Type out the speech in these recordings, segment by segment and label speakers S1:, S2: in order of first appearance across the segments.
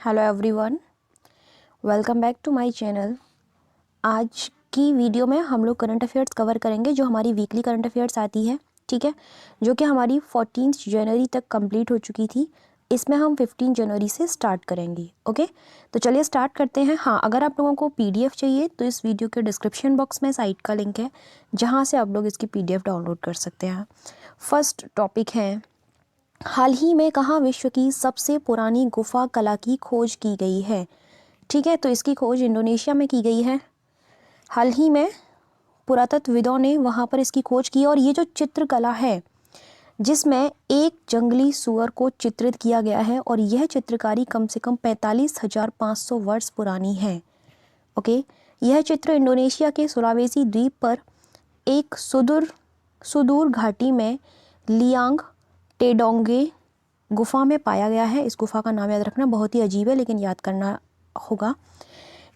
S1: Hello everyone, welcome back to my channel. आज की video में हम लोग करंट अफेयर्स कवर करेंगे जो हमारी वीकली करंट अफेयर्स आती है, ठीक है, जो कि हमारी 14 जनवरी तक कंप्लीट हो चुकी थी। इसमें हम 15 जनवरी से स्टार्ट करेंगे। ओके, तो चलिए स्टार्ट करते हैं। हाँ, अगर आप लोगों को पीडीएफ चाहिए तो इस वीडियो के डिस्क्रिप्शन बॉक्स में साइट का लिंक है जहाँ से आप लोग इसकी पीडीएफ डाउनलोड कर सकते हैं। फर्स्ट टॉपिक है, हाल ही में कहाँ विश्व की सबसे पुरानी गुफा कला की खोज की गई है। ठीक है, तो इसकी खोज इंडोनेशिया में की गई है। हाल ही में पुरातत्वविदों ने वहाँ पर इसकी खोज की और ये जो चित्रकला है जिसमें एक जंगली सुअर को चित्रित किया गया है और यह चित्रकारी कम से कम 45,500 वर्ष पुरानी है। ओके, यह चित्र इंडोनेशिया के सुलावेसी द्वीप पर एक सुदूर घाटी में लियांग टेडोंगे गुफा में पाया गया है। इस गुफा का नाम याद रखना बहुत ही अजीब है लेकिन याद करना होगा।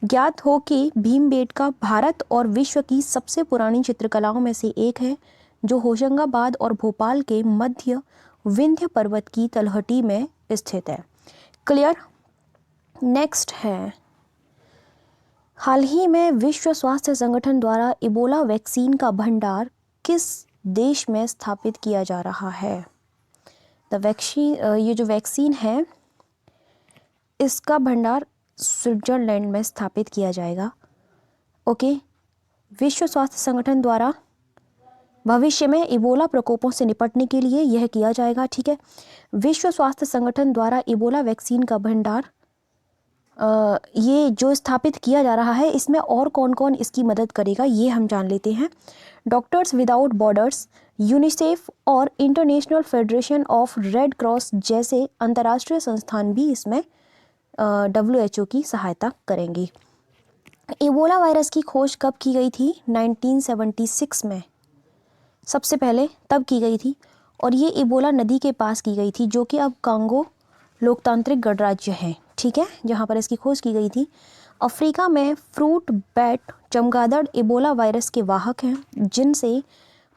S1: ज्ञात हो कि भीमबेटका भारत और विश्व की सबसे पुरानी चित्रकलाओं में से एक है जो होशंगाबाद और भोपाल के मध्य विंध्य पर्वत की तलहटी में स्थित है। क्लियर। नेक्स्ट है, हाल ही में विश्व स्वास्थ्य संगठन द्वारा इबोला वैक्सीन का भंडार किस देश में स्थापित किया जा रहा है। ये जो वैक्सीन है इसका भंडार स्विट्जरलैंड में स्थापित किया जाएगा। ओके, विश्व स्वास्थ्य संगठन द्वारा भविष्य में इबोला प्रकोपों से निपटने के लिए यह किया जाएगा। ठीक है, विश्व स्वास्थ्य संगठन द्वारा इबोला वैक्सीन का भंडार ये जो स्थापित किया जा रहा है इसमें और कौन कौन इसकी मदद करेगा ये हम जान लेते हैं। डॉक्टर्स विदाउट बॉर्डर्स, यूनिसेफ और international federation of red cross जैसे अंतर्राष्ट्रीय संस्थान भी इसमें WHO की सहायता करेंगी। इबोला वायरस की खोज कब की गई थी? 1976 में सबसे पहले तब की गई थी और ये इबोला नदी के पास की गई थी जो कि अब कांगो लोकतांत्रिक गणराज्य है। ठीक है, जहाँ पर इसकी खोज की गई थी। अफ्रीका में फ्रूट बैट चमगादड़ इबोला वायरस के वाहक हैं जिनसे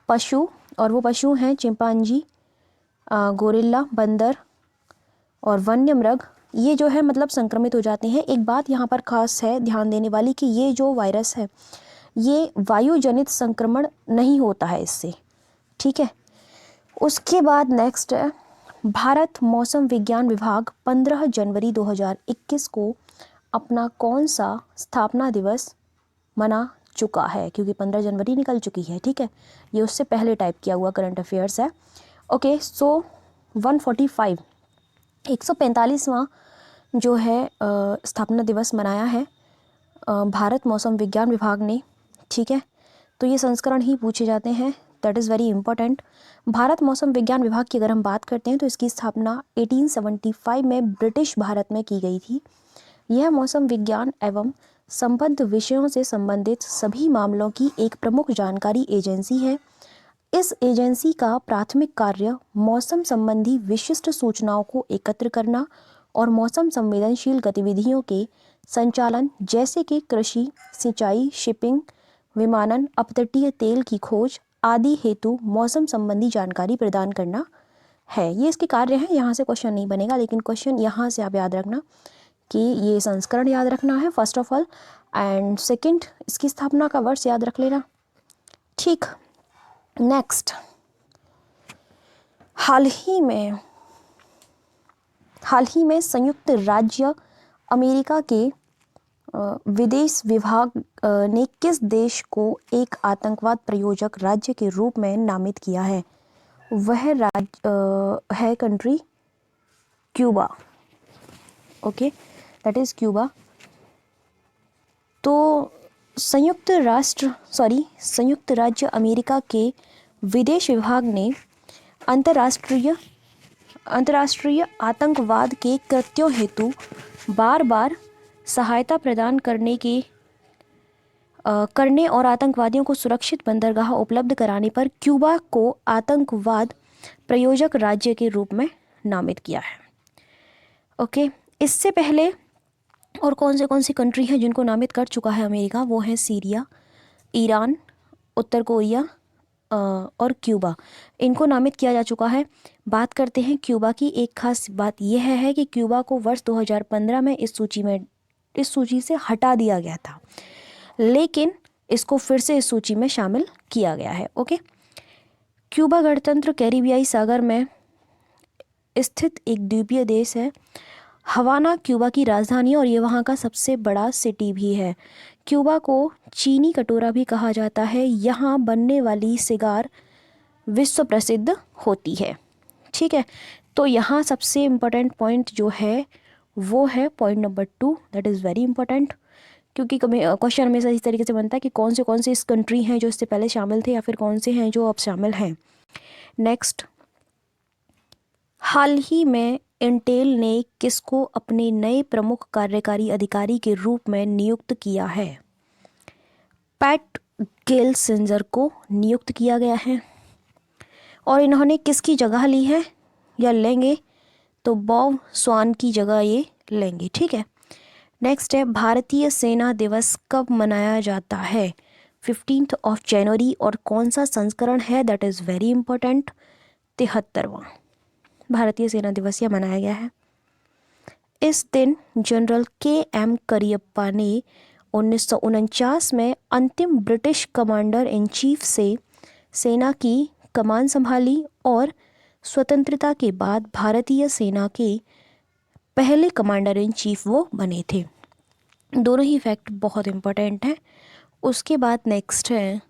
S1: पशु, और वो पशु हैं चिंपांजी, गोरिल्ला, बंदर और वन्य मृग, ये जो है मतलब संक्रमित हो जाते हैं। एक बात यहाँ पर खास है ध्यान देने वाली कि ये जो वायरस है ये वायुजनित संक्रमण नहीं होता है इससे। ठीक है, उसके बाद नेक्स्ट है, भारत मौसम विज्ञान विभाग 15 जनवरी 2021 को अपना कौन सा स्थापना दिवस मना चुका है, क्योंकि 15 जनवरी निकल चुकी है। ठीक है, ये उससे पहले टाइप किया हुआ करंट अफेयर्स है। ओके, सो 145वां जो है स्थापना दिवस मनाया है भारत मौसम विज्ञान विभाग ने। ठीक है, तो ये संस्करण ही पूछे जाते हैं, that is very important. Bharat मौसम विज्ञान विभाग की अगर हम बात करते हैं तो इसकी स्थापना 1875 में ब्रिटिश भारत में की गई थी। यह मौसम विज्ञान एवं संबद्ध विषयों से संबंधित सभी मामलों की एक प्रमुख जानकारी एजेंसी है। इस एजेंसी का प्राथमिक कार्य मौसम संबंधी विशिष्ट सूचनाओं को एकत्र करना और मौसम संवेदनशील गतिविधियों के संचालन जैसे कि कृषि, सिंचाई, शिपिंग, विमानन, अपतटीय तेल की खोज आदि हेतु मौसम संबंधी जानकारी प्रदान करना है। ये इसके कार्य हैं। यहाँ से क्वेश्चन नहीं बनेगा लेकिन क्वेश्चन यहाँ से आप याद रखना कि ये संस्करण याद रखना है first of all, and second इसकी स्थापना का वर्ष याद रख लेना। ठीक, नेक्स्ट, हाल ही में संयुक्त राज्य अमेरिका के विदेश विभाग ने किस देश को एक आतंकवाद प्रायोजक राज्य के रूप में नामित किया है? वह राज्य है country Cuba. Okay, that is Cuba. तो संयुक्त राज्य अमेरिका के विदेश विभाग ने अंतर्राष्ट्रीय आतंकवाद के कृत्यों हेतु बार बार सहायता प्रदान करने और आतंकवादियों को सुरक्षित बंदरगाह उपलब्ध कराने पर क्यूबा को आतंकवाद प्रायोजक राज्य के रूप में नामित किया है। ओके, इससे पहले और कौन सी कंट्री हैं जिनको नामित कर चुका है अमेरिका? वो है सीरिया, ईरान, उत्तर कोरिया, और क्यूबा, इनको नामित किया जा चुका है। बात करते हैं क्यूबा की। एक खास बात यह है कि क्यूबा को वर्ष 2015 में इस सूची से हटा दिया गया था, लेकिन इसको फिर से इस सूची में शामिल किया गया है। ओके, क्यूबा गणतंत्र कैरिबियाई सागर में स्थित एक द्वीपीय देश है। हवाना क्यूबा की राजधानी और ये वहाँ का सबसे बड़ा सिटी भी है। क्यूबा को चीनी कटोरा भी कहा जाता है। यहाँ बनने वाली सिगार विश्व प्रसिद्ध होती है। ठीक है, तो यहाँ सबसे इम्पोर्टेंट पॉइंट जो है वो है point number 2, that is very important, क्योंकि क्वेश्चन हमेशा इस तरीके से बनता है कि कौन से इस कंट्री हैं जो इससे पहले शामिल थे या फिर कौन से हैं जो अब शामिल हैं। नेक्स्ट, हाल ही में इंटेल ने किसको अपने नए प्रमुख कार्यकारी अधिकारी के रूप में नियुक्त किया है? पैट गेलसिंजर को नियुक्त किया गया है और इन्होंने किसकी जगह ली है या लेंगे? तो बॉब स्वान की जगह ये लेंगे। ठीक है, नेक्स्ट है भारतीय सेना दिवस कब मनाया जाता है? 15 जनवरी। और कौन सा संस्करण है? दैट इज़ वेरी इंपॉर्टेंट, 73वां भारतीय सेना दिवस यह मनाया गया है। इस दिन जनरल KM करियप्पा ने 1949 में अंतिम ब्रिटिश कमांडर इन चीफ से सेना की कमान संभाली और स्वतंत्रता के बाद भारतीय सेना के पहले कमांडर इन चीफ वो बने थे। दोनों ही फैक्ट बहुत इम्पोर्टेंट हैं। उसके बाद नेक्स्ट है,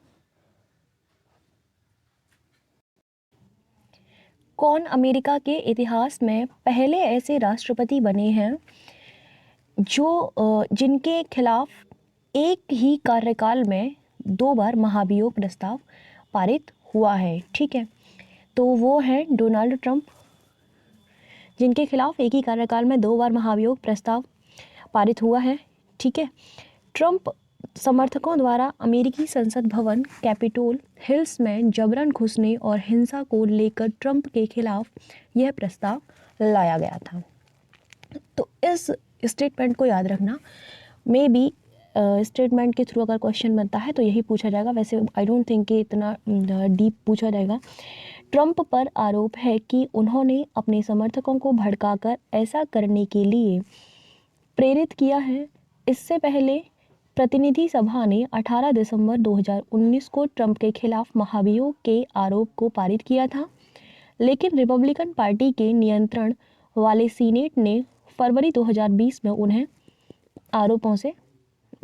S1: कौन अमेरिका के इतिहास में पहले ऐसे राष्ट्रपति बने हैं जो जिनके खिलाफ एक ही कार्यकाल में 2 बार महाभियोग प्रस्ताव पारित हुआ है? ठीक है, तो वो हैं डोनाल्ड ट्रंप, जिनके खिलाफ एक ही कार्यकाल में 2 बार महाभियोग प्रस्ताव पारित हुआ है। ठीक है, ट्रंप समर्थकों द्वारा अमेरिकी संसद भवन कैपिटोल हिल्स में जबरन घुसने और हिंसा को लेकर ट्रंप के खिलाफ यह प्रस्ताव लाया गया था। तो इस स्टेटमेंट को याद रखना, मे बी स्टेटमेंट के थ्रू अगर क्वेश्चन बनता है तो यही पूछा जाएगा। वैसे आई डोंट थिंक कि इतना डीप पूछा जाएगा। ट्रंप पर आरोप है कि उन्होंने अपने समर्थकों को भड़काकर ऐसा करने के लिए प्रेरित किया है। इससे पहले प्रतिनिधि सभा ने 18 दिसंबर 2019 को ट्रंप के खिलाफ महाभियोग के आरोप को पारित किया था, लेकिन रिपब्लिकन पार्टी के नियंत्रण वाले सीनेट ने फरवरी 2020 में उन्हें आरोपों से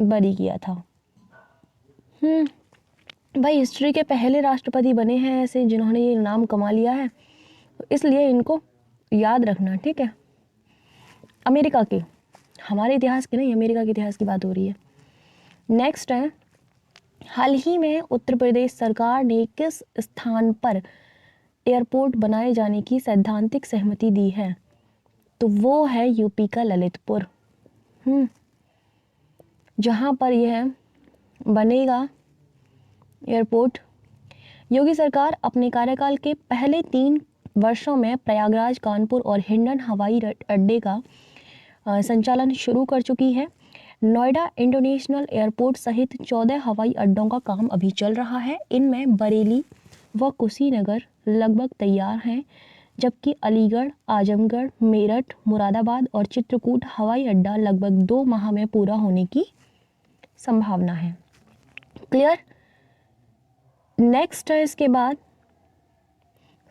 S1: बरी किया था। भाई हिस्ट्री के पहले राष्ट्रपति बने हैं ऐसे जिन्होंने ये नाम कमा लिया है, तो इसलिए इनको याद रखना। ठीक है, अमेरिका के, हमारे इतिहास के नहीं, अमेरिका के इतिहास की बात हो रही है। नेक्स्ट है, हाल ही में उत्तर प्रदेश सरकार ने किस स्थान पर एयरपोर्ट बनाए जाने की सैद्धांतिक सहमति दी है? तो वो है यूपी का ललितपुर, जहाँ पर यह बनेगा एयरपोर्ट। योगी सरकार अपने कार्यकाल के पहले 3 वर्षों में प्रयागराज, कानपुर और हिंडन हवाई अड्डे का संचालन शुरू कर चुकी है। नोएडा इंटरनेशनल एयरपोर्ट सहित 14 हवाई अड्डों का काम अभी चल रहा है। इनमें बरेली व कुशीनगर लगभग तैयार हैं, जबकि अलीगढ़, आजमगढ़, मेरठ, मुरादाबाद और चित्रकूट हवाई अड्डा लगभग 2 माह में पूरा होने की संभावना है। क्लियर? नेक्स्ट है इसके बाद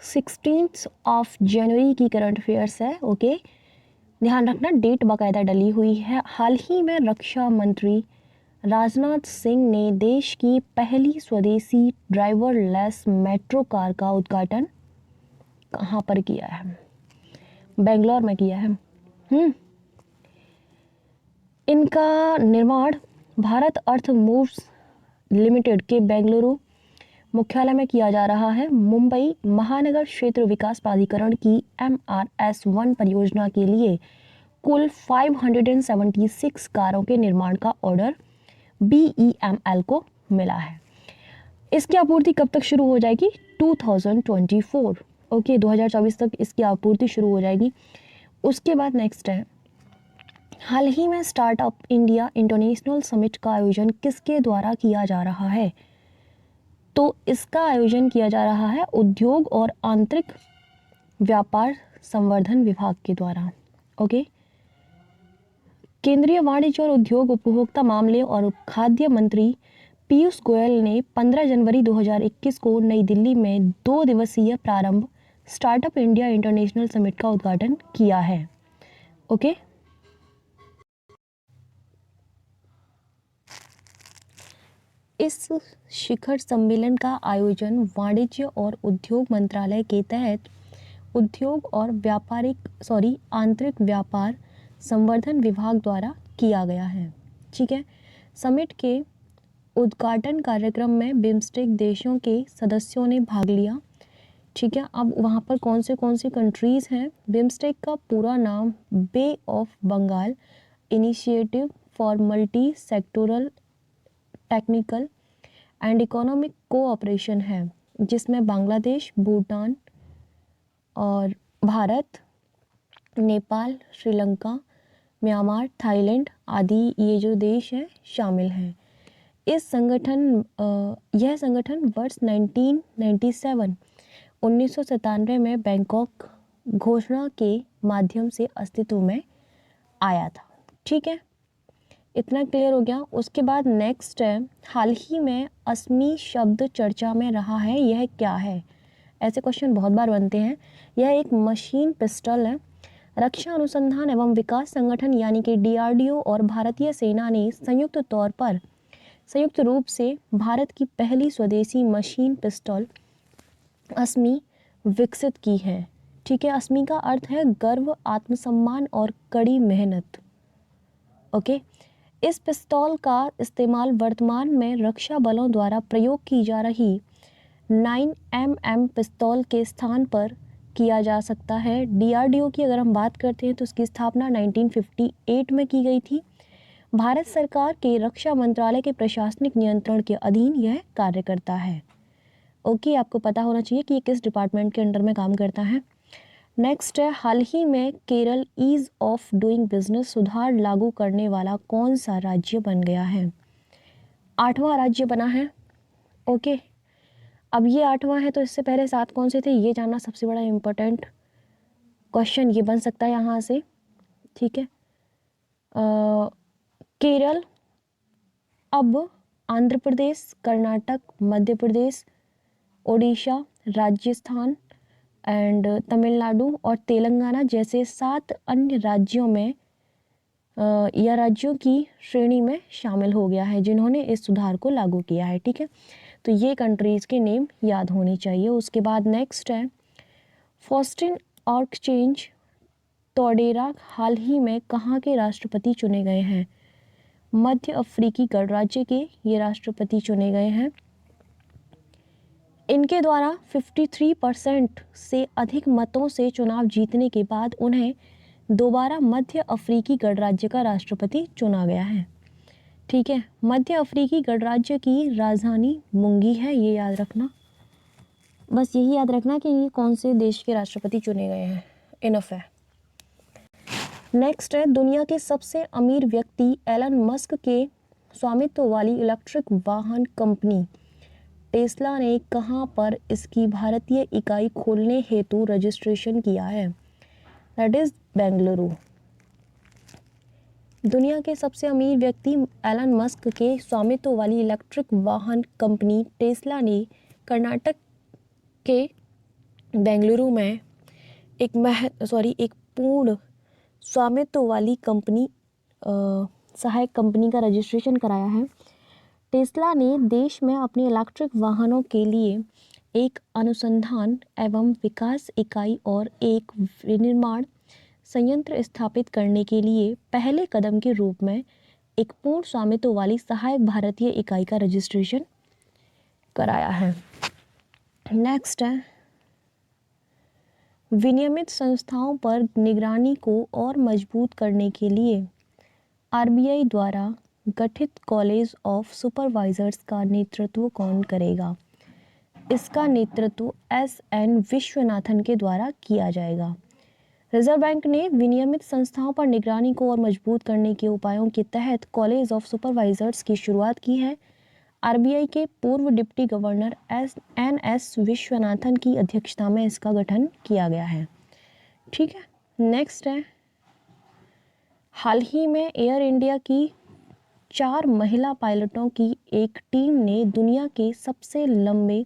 S1: 16 जनवरी की करंट अफेयर्स है। ओके, ध्यान रखना, डेट बाकायदा डली हुई है। हाल ही में रक्षा मंत्री राजनाथ सिंह ने देश की पहली स्वदेशी ड्राइवरलेस मेट्रो कार का उद्घाटन कहाँ पर किया है? बेंगलोर में किया है। इनका निर्माण भारत अर्थ मूव्स लिमिटेड के बेंगलुरु मुख्यालय में किया जा रहा है। मुंबई महानगर क्षेत्र विकास प्राधिकरण की MRS1 परियोजना के लिए कुल 576 कारों के निर्माण का ऑर्डर BEML को मिला है। इसकी आपूर्ति कब तक शुरू हो जाएगी? 2024। ओके, 2024 तक इसकी आपूर्ति शुरू हो जाएगी। उसके बाद नेक्स्ट है, हाल ही में स्टार्टअप इंडिया इंटरनेशनल समिट का आयोजन किसके द्वारा किया जा रहा है? तो इसका आयोजन किया जा रहा है उद्योग और आंतरिक व्यापार संवर्धन विभाग के द्वारा। ओके। केंद्रीय वाणिज्य और उद्योग, उपभोक्ता मामले और खाद्य मंत्री पीयूष गोयल ने 15 जनवरी 2021 को नई दिल्ली में 2 दिवसीय प्रारंभ स्टार्टअप इंडिया इंटरनेशनल समिट का उद्घाटन किया है। ओके। इस शिखर सम्मेलन का आयोजन वाणिज्य और उद्योग मंत्रालय के तहत उद्योग और आंतरिक व्यापार संवर्धन विभाग द्वारा किया गया है। ठीक है। समिट के उद्घाटन कार्यक्रम में बिम्स्टेक देशों के सदस्यों ने भाग लिया। ठीक है। अब वहाँ पर कौन से कंट्रीज़ हैं? बिम्स्टेक का पूरा नाम Bay of Bengal Initiative for Multi Sectoral Technical and Economic Cooperation है, जिसमें बांग्लादेश, भूटान और भारत, नेपाल, श्रीलंका, म्यांमार, थाईलैंड आदि ये जो देश हैं शामिल हैं। यह संगठन वर्ष 1997 में बैंकॉक घोषणा के माध्यम से अस्तित्व में आया था। ठीक है, इतना क्लियर हो गया। उसके बाद नेक्स्ट है, हाल ही में असमी शब्द चर्चा में रहा है, यह क्या है? ऐसे क्वेश्चन बहुत बार बनते हैं। यह एक मशीन पिस्टल है। रक्षा अनुसंधान एवं विकास संगठन यानी कि DRDO और भारतीय सेना ने संयुक्त रूप से भारत की पहली स्वदेशी मशीन पिस्टल असमी विकसित की है। ठीक है। असमी का अर्थ है गर्व, आत्मसम्मान और कड़ी मेहनत। ओके। इस पिस्तौल का इस्तेमाल वर्तमान में रक्षा बलों द्वारा प्रयोग की जा रही 9mm पिस्तौल के स्थान पर किया जा सकता है। DRDO की अगर हम बात करते हैं तो उसकी स्थापना 1958 में की गई थी। भारत सरकार के रक्षा मंत्रालय के प्रशासनिक नियंत्रण के अधीन यह कार्य करता है। ओके, आपको पता होना चाहिए कि ये किस डिपार्टमेंट के अंडर में काम करता है। नेक्स्ट है, हाल ही में Kerala ease of doing business सुधार लागू करने वाला कौन सा राज्य बन गया है? 8वां राज्य बना है। ओके। अब ये 8वां है तो इससे पहले 7 कौन से थे ये जानना सबसे बड़ा इम्पोर्टेंट क्वेश्चन ये बन सकता है यहाँ से। ठीक है। केरल, अब आंध्र प्रदेश, कर्नाटक, मध्य प्रदेश, ओडिशा, राजस्थान एंड तमिलनाडु और तेलंगाना जैसे 7 अन्य राज्यों में या राज्यों की श्रेणी में शामिल हो गया है जिन्होंने इस सुधार को लागू किया है। ठीक है, तो ये कंट्रीज़ के नेम याद होने चाहिए। उसके बाद नेक्स्ट है, फॉस्टिन ऑर्कचेंज टोडेरा हाल ही में कहाँ के राष्ट्रपति चुने गए हैं? मध्य अफ्रीकी गणराज्य के ये राष्ट्रपति चुने गए हैं। इनके द्वारा 53% से अधिक मतों से चुनाव जीतने के बाद उन्हें दोबारा मध्य अफ्रीकी गणराज्य का राष्ट्रपति चुना गया है। ठीक है। मध्य अफ्रीकी गणराज्य की राजधानी मुंगी है, ये याद रखना। बस यही याद रखना कि ये कौन से देश के राष्ट्रपति चुने गए हैं, इनफ है। नेक्स्ट है, दुनिया के सबसे अमीर व्यक्ति एलन मस्क के स्वामित्व वाली इलेक्ट्रिक वाहन कंपनी टेस्ला ने कहाँ पर इसकी भारतीय इकाई खोलने हेतु रजिस्ट्रेशन किया है? That is Bengaluru. दुनिया के सबसे अमीर व्यक्ति एलन मस्क के स्वामित्व वाली इलेक्ट्रिक वाहन कंपनी टेस्ला ने कर्नाटक के बेंगलुरु में एक पूर्ण स्वामित्व वाली कंपनी सहायक कंपनी का रजिस्ट्रेशन कराया है। टेस्ला ने देश में अपने इलेक्ट्रिक वाहनों के लिए एक अनुसंधान एवं विकास इकाई और एक विनिर्माण संयंत्र स्थापित करने के लिए पहले कदम के रूप में एक पूर्ण स्वामित्व वाली सहायक भारतीय इकाई का रजिस्ट्रेशन कराया है। नेक्स्ट है, विनियमित संस्थाओं पर निगरानी को और मजबूत करने के लिए RBI द्वारा गठित कॉलेज ऑफ सुपरवाइजर्स का नेतृत्व कौन करेगा? इसका नेतृत्व SN विश्वनाथन के द्वारा किया जाएगा। रिजर्व बैंक ने विनियमित संस्थाओं पर निगरानी को और मजबूत करने के उपायों के तहत कॉलेज ऑफ सुपरवाइजर्स की शुरुआत की है। आरबीआई के पूर्व डिप्टी गवर्नर एन.एस. विश्वनाथन की अध्यक्षता में इसका गठन किया गया है। ठीक है, नेक्स्ट है, हाल ही में एयर इंडिया की 4 महिला पायलटों की एक टीम ने दुनिया के सबसे लंबे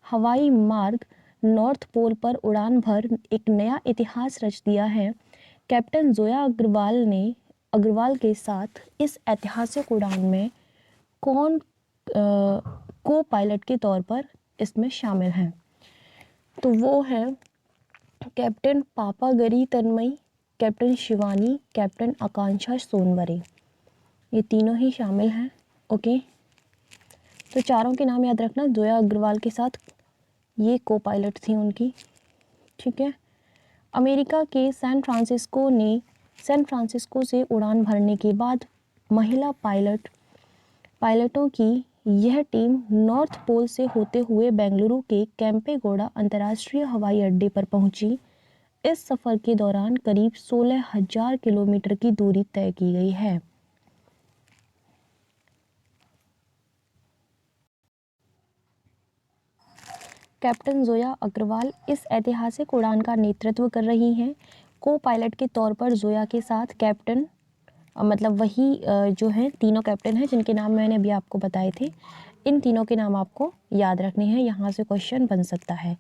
S1: हवाई मार्ग नॉर्थ पोल पर उड़ान भर एक नया इतिहास रच दिया है। कैप्टन जोया अग्रवाल के साथ इस ऐतिहासिक उड़ान में कौन को पायलट के तौर पर इसमें शामिल हैं? तो वो है कैप्टन पापागरी तन्मई, कैप्टन शिवानी, कैप्टन आकांक्षा सोनवरे, ये तीनों ही शामिल हैं। ओके, तो चारों के नाम याद रखना, जोया अग्रवाल के साथ ये को पायलट थी उनकी। ठीक है, अमेरिका के सैन फ्रांसिस्को से उड़ान भरने के बाद महिला पायलटों की यह टीम नॉर्थ पोल से होते हुए बेंगलुरु के केम्पेगौड़ा अंतर्राष्ट्रीय हवाई अड्डे पर पहुंची। इस सफ़र के दौरान करीब 16,000 किलोमीटर की दूरी तय की गई है। कैप्टन जोया अग्रवाल इस ऐतिहासिक उड़ान का नेतृत्व कर रही हैं। को पायलट के तौर पर जोया के साथ कैप्टन मतलब वही जो है तीनों कैप्टन हैं जिनके नाम मैंने अभी आपको बताए थे। इन तीनों के नाम आपको याद रखने हैं, यहाँ से क्वेश्चन बन सकता है।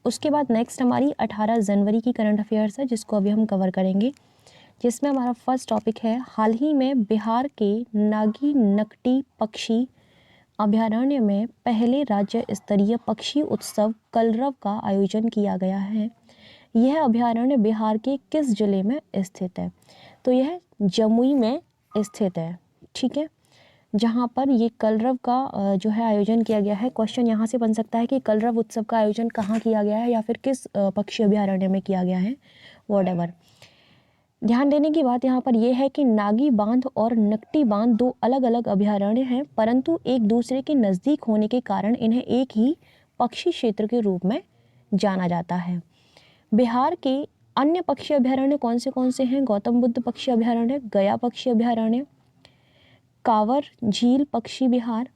S1: उसके बाद नेक्स्ट हमारी 18 जनवरी की करंट अफेयर्स है, जिसको अभी हम कवर करेंगे, जिसमें हमारा फर्स्ट टॉपिक है, हाल ही में बिहार के नागी नकटी पक्षी अभयारण्य में पहले राज्य स्तरीय पक्षी उत्सव कलरव का आयोजन किया गया है। यह अभयारण्य बिहार के किस जिले में स्थित है? तो यह जमुई में स्थित है। ठीक है, जहाँ पर ये कलरव का जो है आयोजन किया गया है। क्वेश्चन यहाँ से बन सकता है कि कलरव उत्सव का आयोजन कहाँ किया गया है या फिर किस पक्षी अभयारण्य में किया गया है, व्हाटएवर। ध्यान देने की बात यहाँ पर यह है कि नागी बांध और नकटी बांध दो अलग अलग अभयारण्य हैं, परंतु एक दूसरे के नज़दीक होने के कारण इन्हें एक ही पक्षी क्षेत्र के रूप में जाना जाता है। बिहार के अन्य पक्षी अभयारण्य कौन से हैं? गौतम बुद्ध पक्षी अभयारण्य, गया पक्षी अभयारण्य, कांवर झील पक्षी विहार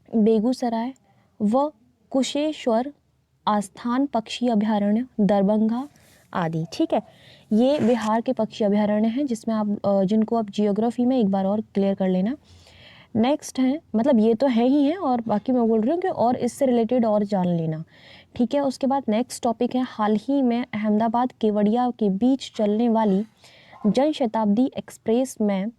S1: बेगूसराय व कुशेश्वर आस्थान पक्षी अभयारण्य दरभंगा आदि। ठीक है, ये बिहार के पक्षी अभयारण्य हैं जिसमें आप जिनको आप जियोग्राफी में एक बार और क्लियर कर लेना। नेक्स्ट है, मतलब ये तो है ही है और बाकी मैं बोल रही हूँ कि और इससे रिलेटेड और जान लेना। ठीक है, उसके बाद नेक्स्ट टॉपिक है, हाल ही में अहमदाबाद केवड़िया के बीच चलने वाली जनशताब्दी एक्सप्रेस में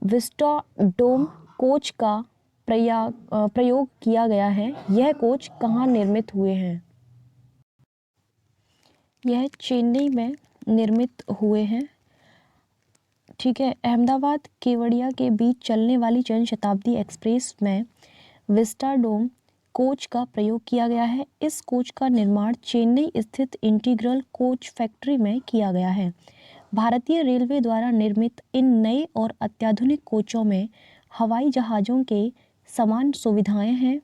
S1: विस्टाडोम कोच का प्रयोग किया गया है। यह कोच कहाँ निर्मित हुए हैं? यह चेन्नई में निर्मित हुए हैं। ठीक है, अहमदाबाद केवड़िया के बीच चलने वाली जनशताब्दी एक्सप्रेस में विस्टाडोम कोच का प्रयोग किया गया है। इस कोच का निर्माण चेन्नई स्थित इंटीग्रल कोच फैक्ट्री में किया गया है। भारतीय रेलवे द्वारा निर्मित इन नए और अत्याधुनिक कोचों में हवाई जहाज़ों के समान सुविधाएं हैं।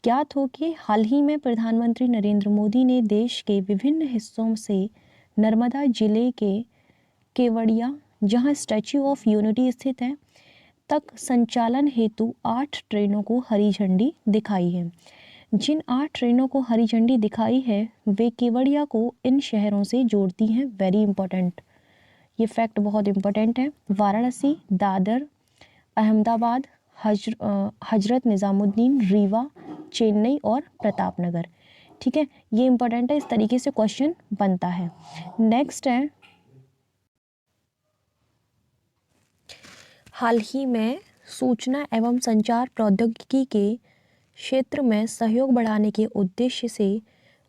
S1: ज्ञात हो कि हाल ही में प्रधानमंत्री नरेंद्र मोदी ने देश के विभिन्न हिस्सों से नर्मदा जिले के केवड़िया, जहां स्टैच्यू ऑफ यूनिटी स्थित है, तक संचालन हेतु 8 ट्रेनों को हरी झंडी दिखाई है। जिन 8 ट्रेनों को हरी झंडी दिखाई है वे केवड़िया को इन शहरों से जोड़ती हैं। वेरी इंपॉर्टेंट, ये फैक्ट बहुत इंपॉर्टेंट है। वाराणसी, दादर, अहमदाबाद, हजरत निज़ामुद्दीन, रीवा, चेन्नई और प्रतापनगर। ठीक है, ये इंपॉर्टेंट है, इस तरीके से क्वेश्चन बनता है। नेक्स्ट है, हाल ही में सूचना एवं संचार प्रौद्योगिकी के क्षेत्र में सहयोग बढ़ाने के उद्देश्य से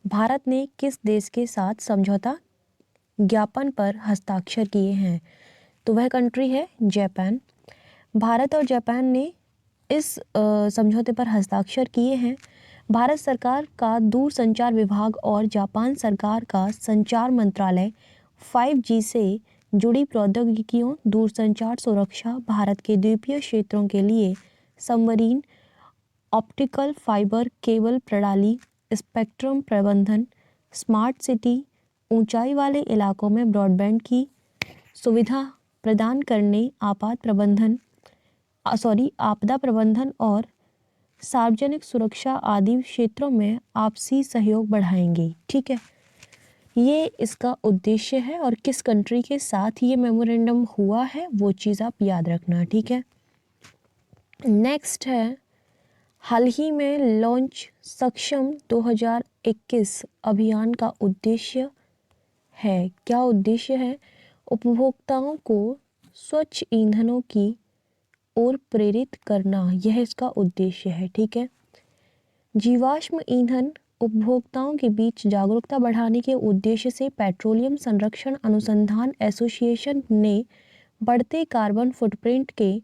S1: भारत ने किस देश के साथ समझौता ज्ञापन पर हस्ताक्षर किए हैं? तो वह कंट्री है जापान। भारत और जापान ने इस समझौते पर हस्ताक्षर किए हैं। भारत सरकार का दूरसंचार विभाग और जापान सरकार का संचार मंत्रालय 5G से जुड़ी प्रौद्योगिकियों, दूरसंचार सुरक्षा, भारत के द्वीपीय क्षेत्रों के लिए सबमरीन ऑप्टिकल फाइबर केबल प्रणाली, स्पेक्ट्रम प्रबंधन, स्मार्ट सिटी, ऊंचाई वाले इलाकों में ब्रॉडबैंड की सुविधा प्रदान करने, आपदा प्रबंधन और सार्वजनिक सुरक्षा आदि क्षेत्रों में आपसी सहयोग बढ़ाएंगे। ठीक है, ये इसका उद्देश्य है और किस कंट्री के साथ ये मेमोरेंडम हुआ है वो चीज़ आप याद रखना। ठीक है, नेक्स्ट है हाल ही में लॉन्च सक्षम 2021 अभियान का उद्देश्य है। क्या उद्देश्य है? उपभोक्ताओं को स्वच्छ ईंधनों की ओर प्रेरित करना, यह इसका उद्देश्य है। ठीक है, जीवाश्म ईंधन उपभोक्ताओं के बीच जागरूकता बढ़ाने के उद्देश्य से पेट्रोलियम संरक्षण अनुसंधान एसोसिएशन ने बढ़ते कार्बन फुटप्रिंट के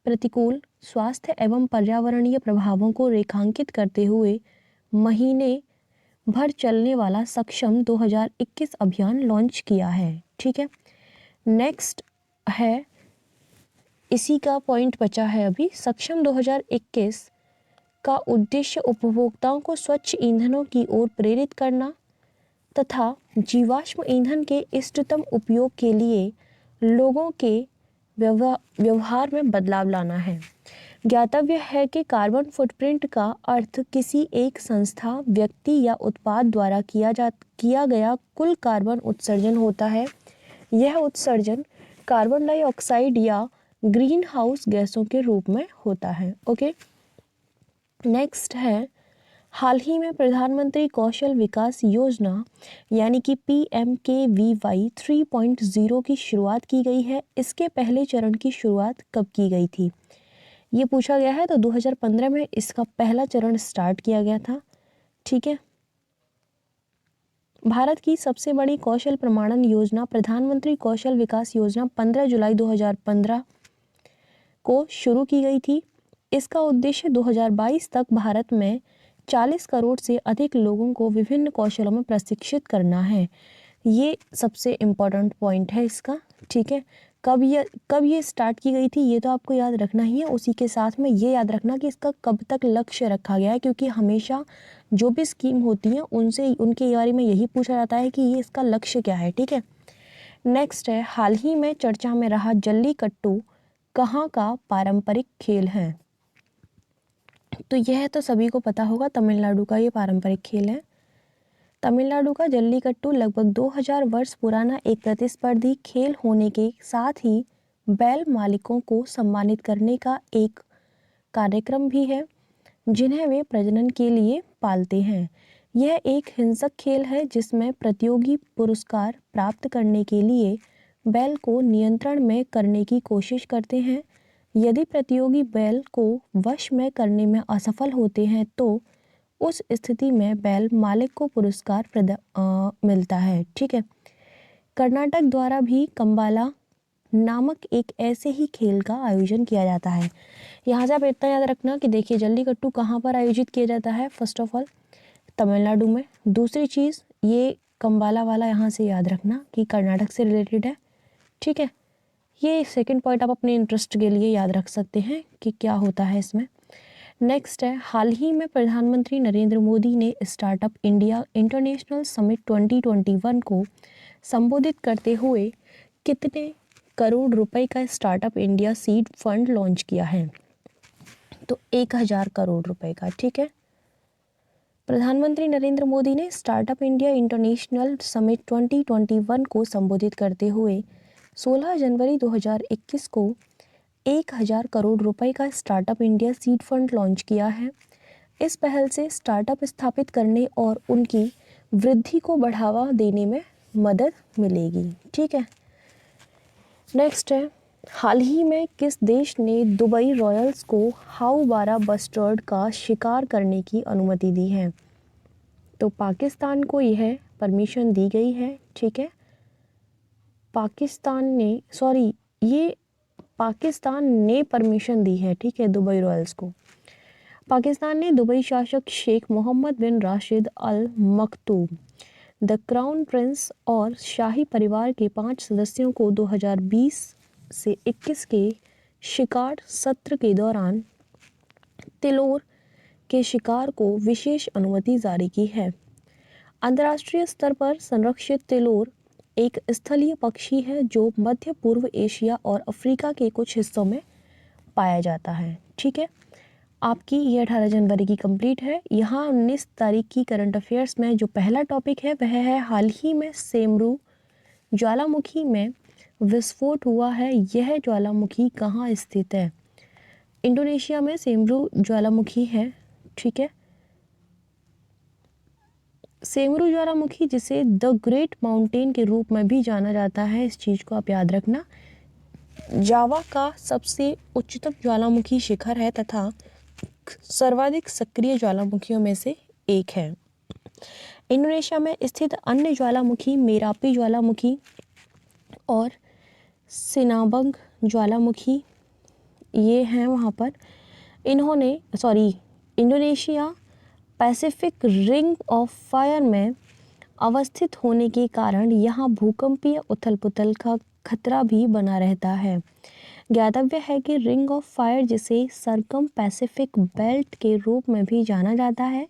S1: प्रतिकूल स्वास्थ्य एवं पर्यावरणीय प्रभावों को रेखांकित करते हुए महीने भर चलने वाला सक्षम 2021 अभियान लॉन्च किया है। ठीक है, नेक्स्ट है, इसी का पॉइंट बचा है अभी। सक्षम 2021 का उद्देश्य उपभोक्ताओं को स्वच्छ ईंधनों की ओर प्रेरित करना तथा जीवाश्म ईंधन के इष्टतम उपयोग के लिए लोगों के व्यवहार में बदलाव लाना है। ज्ञातव्य है कि कार्बन फुटप्रिंट का अर्थ किसी एक संस्था, व्यक्ति या उत्पाद द्वारा किया गया कुल कार्बन उत्सर्जन होता है। यह उत्सर्जन कार्बन डाइऑक्साइड या ग्रीन हाउस गैसों के रूप में होता है। ओके, नेक्स्ट है, हाल ही में प्रधानमंत्री कौशल विकास योजना यानी कि PMKVY 3.0 की शुरुआत की गई है। इसके पहले चरण की शुरुआत कब की गई थी, ये पूछा गया है। तो 2015 में इसका पहला चरण स्टार्ट किया गया था। ठीक है, भारत की सबसे बड़ी कौशल प्रमाणन योजना प्रधानमंत्री कौशल विकास योजना 15 जुलाई 2015 को शुरू की गई थी। इसका उद्देश्य 2022 तक भारत में 40 करोड़ से अधिक लोगों को विभिन्न कौशलों में प्रशिक्षित करना है। ये सबसे इम्पोर्टेंट पॉइंट है इसका। ठीक है, कब ये स्टार्ट की गई थी ये तो आपको याद रखना ही है। उसी के साथ में ये याद रखना कि इसका कब तक लक्ष्य रखा गया है, क्योंकि हमेशा जो भी स्कीम होती है उनसे उनके बारे में यही पूछा जाता है कि ये इसका लक्ष्य क्या है। ठीक है, नेक्स्ट है, हाल ही में चर्चा में रहा जल्लीकट्टू कहाँ का पारंपरिक खेल है। तो यह तो सभी को पता होगा, तमिलनाडु का ये पारंपरिक खेल है। तमिलनाडु का जल्लीकट्टू लगभग 2000 वर्ष पुराना एक प्रतिस्पर्धी खेल होने के साथ ही बैल मालिकों को सम्मानित करने का एक कार्यक्रम भी है जिन्हें वे प्रजनन के लिए पालते हैं। यह एक हिंसक खेल है जिसमें प्रतियोगी पुरस्कार प्राप्त करने के लिए बैल को नियंत्रण में करने की कोशिश करते हैं। यदि प्रतियोगी बैल को वश में करने में असफल होते हैं तो उस स्थिति में बैल मालिक को पुरस्कार मिलता है। ठीक है, कर्नाटक द्वारा भी कंबाला नामक एक ऐसे ही खेल का आयोजन किया जाता है। यहाँ से आप इतना याद रखना कि देखिए जल्लीकट्टू कहाँ पर आयोजित किया जाता है। फर्स्ट ऑफ ऑल तमिलनाडु में। दूसरी चीज़ ये कंबाला वाला यहाँ से याद रखना कि कर्नाटक से रिलेटेड है। ठीक है, ये सेकंड पॉइंट आप अपने इंटरेस्ट के लिए याद रख सकते हैं कि क्या होता है इसमें। नेक्स्ट है, हाल ही में प्रधानमंत्री नरेंद्र मोदी ने स्टार्टअप इंडिया इंटरनेशनल समिट 2021 को संबोधित करते हुए कितने करोड़ रुपए का startup India seed fund launch किया है। तो 1000 करोड़ रुपए का। ठीक है, प्रधानमंत्री नरेंद्र मोदी ने स्टार्टअप इंडिया इंटरनेशनल समिट 2021 को संबोधित करते हुए 16 जनवरी 2021 को 1000 करोड़ रुपए का startup India seed fund launch किया है। इस पहल से स्टार्टअप स्थापित करने और उनकी वृद्धि को बढ़ावा देने में मदद मिलेगी। ठीक है, नेक्स्ट है, हाल ही में किस देश ने दुबई रॉयल्स को हाउ-बारा बस्टर्ड का शिकार करने की अनुमति दी है। तो पाकिस्तान को यह परमिशन दी गई है। ठीक है, पाकिस्तान ने परमिशन दी है। ठीक है, दुबई रॉयल्स को। पाकिस्तान ने दुबई शासक शेख मोहम्मद बिन राशिद अल मक्तूम, द क्राउन प्रिंस और शाही परिवार के 5 सदस्यों को 2020 से 21 के शिकार सत्र के दौरान तिलोर के शिकार को विशेष अनुमति जारी की है। अंतर्राष्ट्रीय स्तर पर संरक्षित तिलोर एक स्थलीय पक्षी है जो मध्य पूर्व एशिया और अफ्रीका के कुछ हिस्सों में पाया जाता है। ठीक है, आपकी ये 18 जनवरी की कंप्लीट है। यहाँ 19 तारीख की करंट अफेयर्स में जो पहला टॉपिक है वह है हाल ही में सेमरू ज्वालामुखी में विस्फोट हुआ है। यह ज्वालामुखी कहाँ स्थित है? इंडोनेशिया में सेमरू ज्वालामुखी है। ठीक है, सेमरू ज्वालामुखी जिसे द ग्रेट माउंटेन के रूप में भी जाना जाता है, इस चीज़ को आप याद रखना, जावा का सबसे उच्चतम ज्वालामुखी शिखर है तथा सर्वाधिक सक्रिय ज्वालामुखियों में से एक है। इंडोनेशिया में स्थित अन्य ज्वालामुखी मेरापी ज्वालामुखी और सिनाबंग ज्वालामुखी ये हैं वहाँ पर। Indonesia Pacific ring of fire में अवस्थित होने के कारण यहाँ भूकंपीय उथल पुथल का खतरा भी बना रहता है। ज्ञातव्य है कि रिंग ऑफ फायर जिसे सरकम पैसिफिक बेल्ट के रूप में भी जाना जाता है,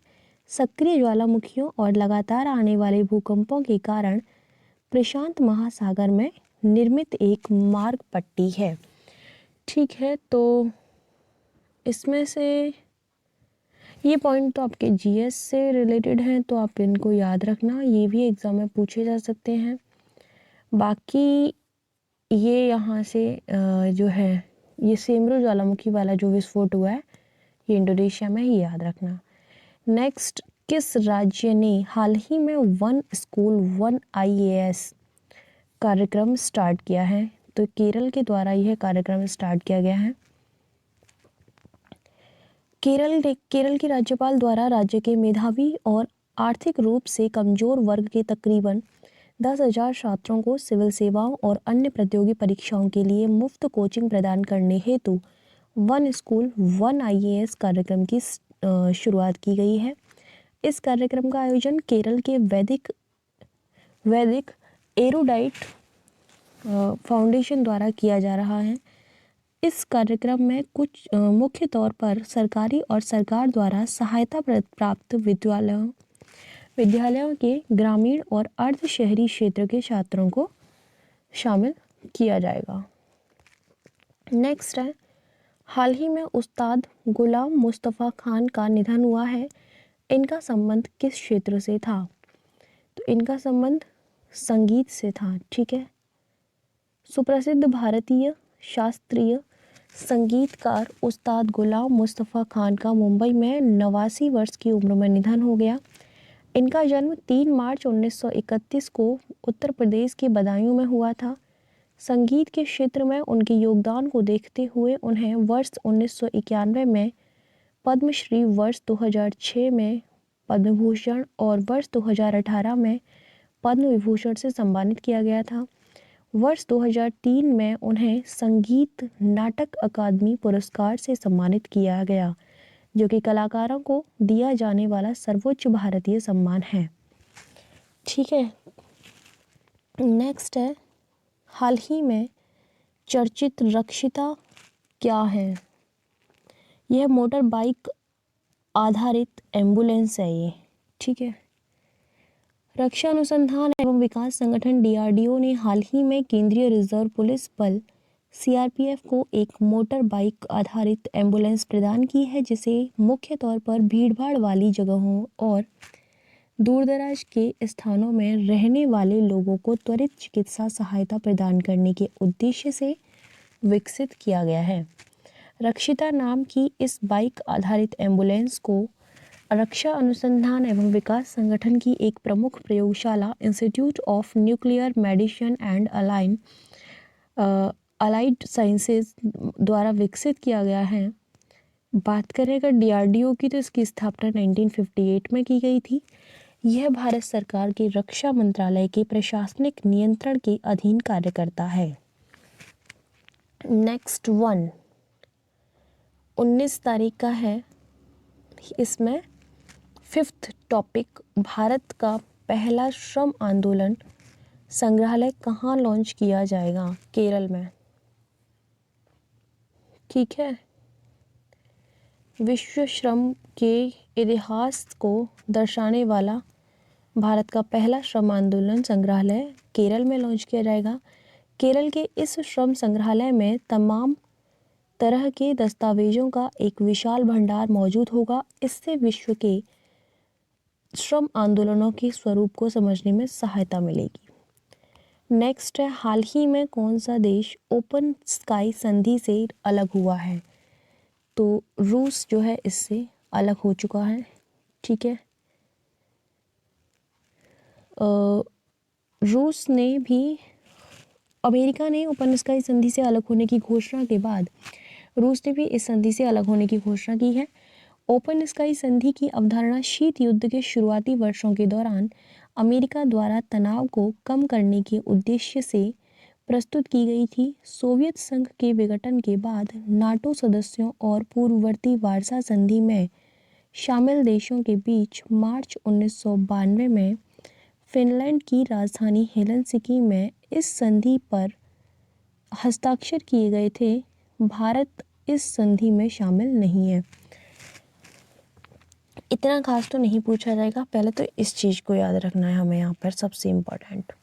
S1: सक्रिय ज्वालामुखियों और लगातार आने वाले भूकंपों के कारण प्रशांत महासागर में निर्मित एक मार्ग पट्टी है। ठीक है, तो इसमें से ये पॉइंट तो आपके जीएस से रिलेटेड हैं, तो आप इनको याद रखना, ये भी एग्ज़ाम में पूछे जा सकते हैं। बाकी ये यहाँ से जो है ये सेमरू ज्वालामुखी वाला जो विस्फोट हुआ है ये इंडोनेशिया में ही, याद रखना। नेक्स्ट, किस राज्य ने हाल ही में वन स्कूल वन IAS कार्यक्रम स्टार्ट किया है? तो केरल के द्वारा यह कार्यक्रम स्टार्ट किया गया है। केरल के राज्यपाल द्वारा राज्य के मेधावी और आर्थिक रूप से कमजोर वर्ग के तकरीबन 10,000 छात्रों को सिविल सेवाओं और अन्य प्रतियोगी परीक्षाओं के लिए मुफ्त कोचिंग प्रदान करने हेतु वन स्कूल वन IAS कार्यक्रम की शुरुआत की गई है। इस कार्यक्रम का आयोजन केरल के वैदिक एरुडाइट फाउंडेशन द्वारा किया जा रहा है। इस कार्यक्रम में कुछ मुख्य तौर पर सरकारी और सरकार द्वारा सहायता प्राप्त विद्यालयों के ग्रामीण और अर्ध शहरी क्षेत्र के छात्रों को शामिल किया जाएगा। नेक्स्ट है, हाल ही में उस्ताद गुलाम मुस्तफ़ा खान का निधन हुआ है। इनका संबंध किस क्षेत्र से था? तो इनका संबंध संगीत से था। ठीक है, सुप्रसिद्ध भारतीय शास्त्रीय संगीतकार उस्ताद गुलाम मुस्तफ़ा खान का मुंबई में 89 वर्ष की उम्र में निधन हो गया। इनका जन्म 3 मार्च 1931 को उत्तर प्रदेश के बदायूं में हुआ था। संगीत के क्षेत्र में उनके योगदान को देखते हुए उन्हें वर्ष 1991 में पद्मश्री, वर्ष 2006 में पद्म भूषण और वर्ष 2018 में पद्म विभूषण से सम्मानित किया गया था। वर्ष 2003 में उन्हें संगीत नाटक अकादमी पुरस्कार से सम्मानित किया गया, जो कि कलाकारों को दिया जाने वाला सर्वोच्च भारतीय सम्मान है। ठीक है, नेक्स्ट है, हाल ही में चर्चित रक्षिता क्या है? यह मोटर बाइक आधारित एम्बुलेंस है ये। ठीक है, रक्षा अनुसंधान एवं विकास संगठन DRDO ने हाल ही में केंद्रीय रिजर्व पुलिस बल CRPF को एक मोटर बाइक आधारित एम्बुलेंस प्रदान की है, जिसे मुख्य तौर पर भीड़भाड़ वाली जगहों और दूरदराज के स्थानों में रहने वाले लोगों को त्वरित चिकित्सा सहायता प्रदान करने के उद्देश्य से विकसित किया गया है। रक्षिता नाम की इस बाइक आधारित एम्बुलेंस को रक्षा अनुसंधान एवं विकास संगठन की एक प्रमुख प्रयोगशाला institute of nuclear medicine and allied sciences द्वारा विकसित किया गया है। बात करें अगर DRDO की, तो इसकी स्थापना 1958 में की गई थी। यह भारत सरकार के रक्षा मंत्रालय के प्रशासनिक नियंत्रण के अधीन कार्य करता है। नेक्स्ट 19 तारीख का है। इसमें 5th टॉपिक, भारत का पहला श्रम आंदोलन संग्रहालय कहाँ लॉन्च किया जाएगा? केरल में। ठीक है, विश्व श्रम के इतिहास को दर्शाने वाला भारत का पहला श्रम आंदोलन संग्रहालय केरल में लॉन्च किया जाएगा। केरल के इस श्रम संग्रहालय में तरह के दस्तावेजों का एक विशाल भंडार मौजूद होगा। इससे विश्व के श्रम आंदोलनों के स्वरूप को समझने में सहायता मिलेगी। नेक्स्ट है, हाल ही में कौन सा देश ओपन स्काई संधि से अलग हुआ है? तो रूस जो है इससे अलग हो चुका है। ठीक है, रूस ने भी, अमेरिका ने ओपन स्काई संधि से अलग होने की घोषणा के बाद रूस ने भी इस संधि से अलग होने की घोषणा की है। ओपन स्काई संधि की अवधारणा शीत युद्ध के शुरुआती वर्षों के दौरान अमेरिका द्वारा तनाव को कम करने के उद्देश्य से प्रस्तुत की गई थी। सोवियत संघ के विघटन के बाद नाटो सदस्यों और पूर्ववर्ती वार्सा संधि में शामिल देशों के बीच मार्च 1992 में फिनलैंड की राजधानी हेलसिंकी में इस संधि पर हस्ताक्षर किए गए थे। भारत इस संधि में शामिल नहीं है। इतना खास तो नहीं पूछा जाएगा, पहले तो इस चीज़ को याद रखना है हमें यहाँ पर सबसे इम्पोर्टेंट।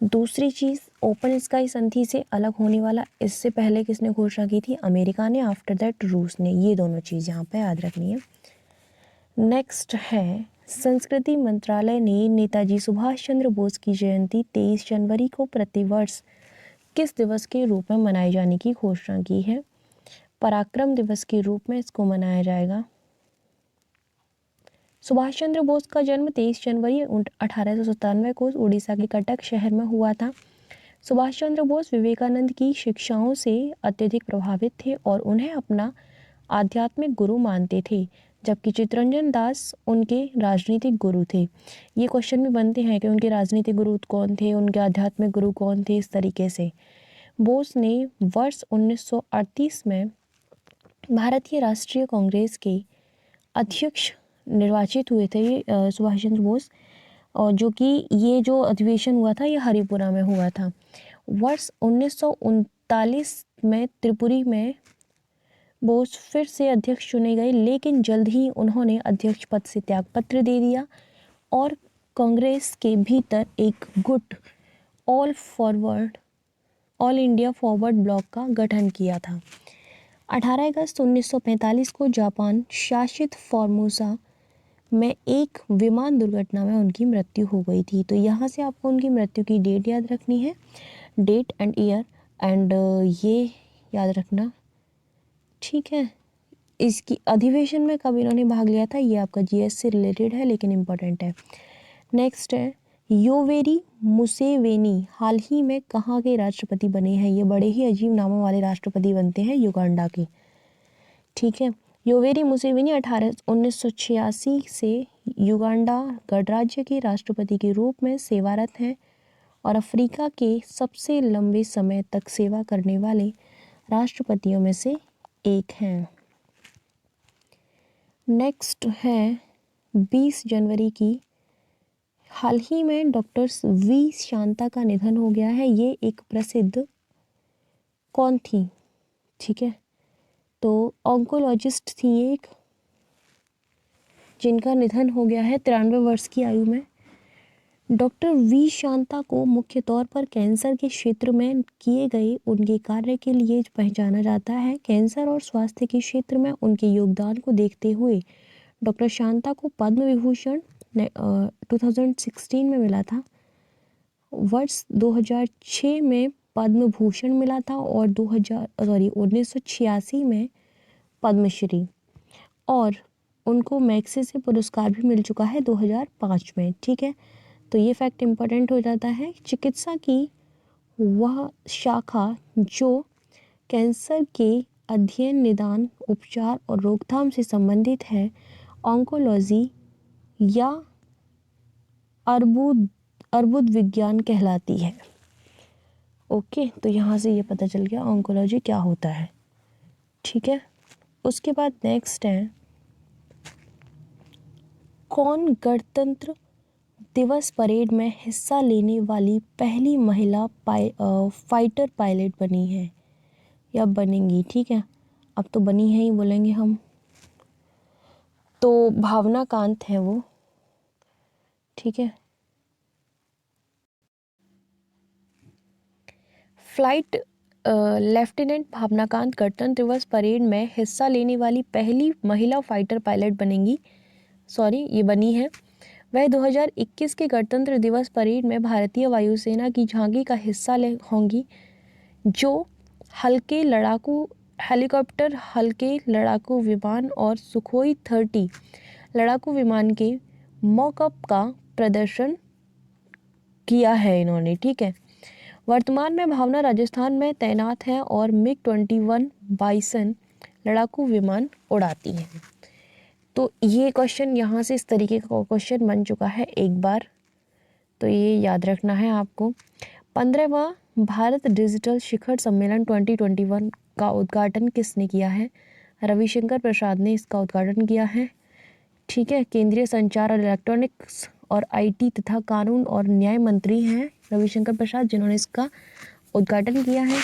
S1: दूसरी चीज़, ओपन स्काई संधि से अलग होने वाला इससे पहले किसने घोषणा की थी? अमेरिका ने, आफ्टर दैट रूस ने। ये दोनों चीज़ यहाँ पे याद रखनी है। नेक्स्ट है, संस्कृति मंत्रालय ने नेताजी सुभाष चंद्र बोस की जयंती 23 जनवरी को प्रतिवर्ष किस दिवस के रूप में मनाए जाने की घोषणा की है? पराक्रम दिवस के रूप में इसको मनाया जाएगा। सुभाष चंद्र बोस का जन्म 23 जनवरी 1897 को उड़ीसा के कटक शहर में हुआ था। सुभाष चंद्र बोस विवेकानंद की शिक्षाओं से अत्यधिक प्रभावित थे और उन्हें अपना आध्यात्मिक गुरु मानते थे, जबकि चित्तरंजन दास उनके राजनीतिक गुरु थे। ये क्वेश्चन भी बनते हैं कि उनके राजनीतिक गुरु कौन थे, उनके आध्यात्मिक गुरु कौन थे, इस तरीके से। बोस ने वर्ष 1938 में भारतीय राष्ट्रीय कांग्रेस के अध्यक्ष निर्वाचित हुए थे, सुभाष चंद्र बोस, और जो कि ये जो अधिवेशन हुआ था ये हरिपुरा में हुआ था। वर्ष 1939 में त्रिपुरी में बोस फिर से अध्यक्ष चुने गए, लेकिन जल्द ही उन्होंने अध्यक्ष पद से त्यागपत्र दे दिया और कांग्रेस के भीतर एक गुट ऑल इंडिया फॉरवर्ड ब्लॉक का गठन किया था। 18 अगस्त 1945 को जापान शासित फॉर्मोसा में एक विमान दुर्घटना में उनकी मृत्यु हो गई थी। तो यहाँ से आपको उनकी मृत्यु की डेट याद रखनी है, डेट एंड ईयर, एंड ये याद रखना। ठीक है, इसकी अधिवेशन में कब इन्होंने भाग लिया था ये आपका जीएस से रिलेटेड है, लेकिन इम्पोर्टेंट है। नेक्स्ट है, योवेरी मुसेवेनी हाल ही में कहाँ के राष्ट्रपति बने हैं? ये बड़े ही अजीब नामों वाले राष्ट्रपति बनते हैं, युगांडा के। ठीक है, योवेरी मुसेवेनी 1986 से युगांडा गणराज्य के राष्ट्रपति के रूप में सेवारत हैं और अफ्रीका के सबसे लंबे समय तक सेवा करने वाले राष्ट्रपतियों में से एक हैं। नेक्स्ट है, 20 जनवरी की हाल ही में डॉक्टर वी शांता का निधन हो गया है। ये एक प्रसिद्ध कौन थी? ठीक है, तो ऑन्कोलॉजिस्ट थी एक, जिनका निधन हो गया है 93 वर्ष की आयु में। डॉक्टर वी शांता को मुख्य तौर पर कैंसर के क्षेत्र में किए गए उनके कार्य के लिए पहचाना जाता है। कैंसर और स्वास्थ्य के क्षेत्र में उनके योगदान को देखते हुए डॉक्टर शांता को पद्म विभूषण 2016 में मिला था। वर्ष 2006 में पद्म भूषण मिला था और 1986 में पद्मश्री, और उनको मैग्सेसे पुरस्कार भी मिल चुका है 2005 में। ठीक है, तो ये फैक्ट इम्पोर्टेंट हो जाता है। चिकित्सा की वह शाखा जो कैंसर के अध्ययन, निदान, उपचार और रोकथाम से संबंधित है, ऑन्कोलॉजी या अर्बुद विज्ञान कहलाती है। ओके, तो यहाँ से ये पता चल गया ऑन्कोलॉजी क्या होता है। ठीक है, उसके बाद नेक्स्ट है, कौन गणतंत्र दिवस परेड में हिस्सा लेने वाली पहली महिला फाइटर पायलट बनी है या बनेंगी? ठीक है, अब तो बनी है ही बोलेंगे हम, तो भावना कांत है वो। ठीक है, फ्लाइट लेफ्टिनेंट भावनाकांत गणतंत्र दिवस परेड में हिस्सा लेने वाली पहली महिला फाइटर पायलट बनी है। वह 2021 के गणतंत्र दिवस परेड में भारतीय वायुसेना की झांकी का हिस्सा होंगी, जो हल्के लड़ाकू हेलीकॉप्टर, हल्के लड़ाकू विमान और सुखोई 30 लड़ाकू विमान के मॉकअप का प्रदर्शन किया है इन्होंने। ठीक है, वर्तमान में भावना राजस्थान में तैनात है और मिग 21 बाइसन लड़ाकू विमान उड़ाती हैं। तो ये क्वेश्चन यहाँ से इस तरीके का क्वेश्चन बन चुका है एक बार, तो ये याद रखना है आपको। 15वां भारत डिजिटल शिखर सम्मेलन 2021 का उद्घाटन किसने किया है? रविशंकर प्रसाद ने इसका उद्घाटन किया है। ठीक है, केंद्रीय संचार और इलेक्ट्रॉनिक्स और आईटी तथा कानून और न्याय मंत्री हैं रविशंकर प्रसाद, जिन्होंने इसका उद्घाटन किया है।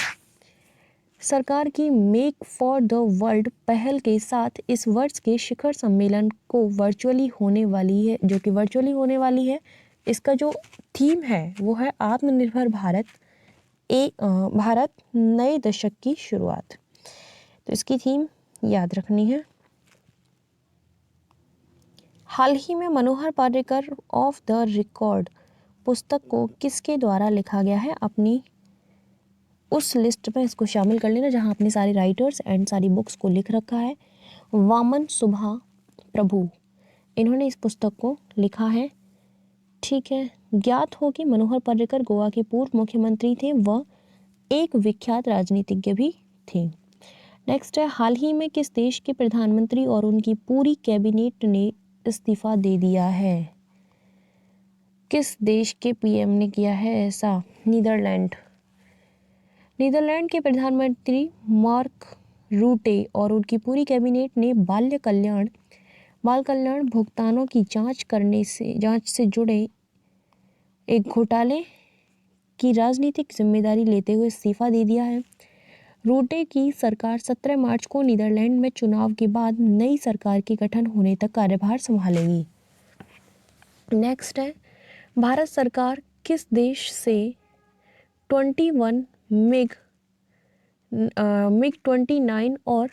S1: सरकार की मेक फॉर द वर्ल्ड पहल के साथ इस वर्ष के शिखर सम्मेलन को वर्चुअली होने वाली है, जो कि वर्चुअली होने वाली है। इसका जो थीम है वो है आत्मनिर्भर भारत, भारत नए दशक की शुरुआत। तो इसकी थीम याद रखनी है। हाल ही में मनोहर पार्रिकर ऑफ द रिकॉर्ड पुस्तक को किसके द्वारा लिखा गया है? अपनी उस लिस्ट में इसको शामिल कर लेना जहां अपने सारे राइटर्स एंड सारी बुक्स को लिख रखा है। वामन सुभा प्रभु, इन्होंने इस पुस्तक को लिखा है। ठीक है, ज्ञात हो कि मनोहर पर्रिकर गोवा के पूर्व मुख्यमंत्री थे, वह एक विख्यात राजनीतिज्ञ भी थे। नेक्स्ट है, हाल ही में किस देश के प्रधानमंत्री और उनकी पूरी कैबिनेट ने इस्तीफा दे दिया है? किस देश के पीएम ने किया है ऐसा? नीदरलैंड के प्रधानमंत्री मार्क रूटे और उनकी पूरी कैबिनेट ने बाल कल्याण भुगतानों की जांच से जुड़े एक घोटाले की राजनीतिक जिम्मेदारी लेते हुए इस्तीफा दे दिया है। रूटे की सरकार 17 मार्च को नीदरलैंड में चुनाव के बाद नई सरकार के गठन होने तक कार्यभार संभालेगी। नेक्स्ट है, भारत सरकार किस देश से 21 मिग 29 और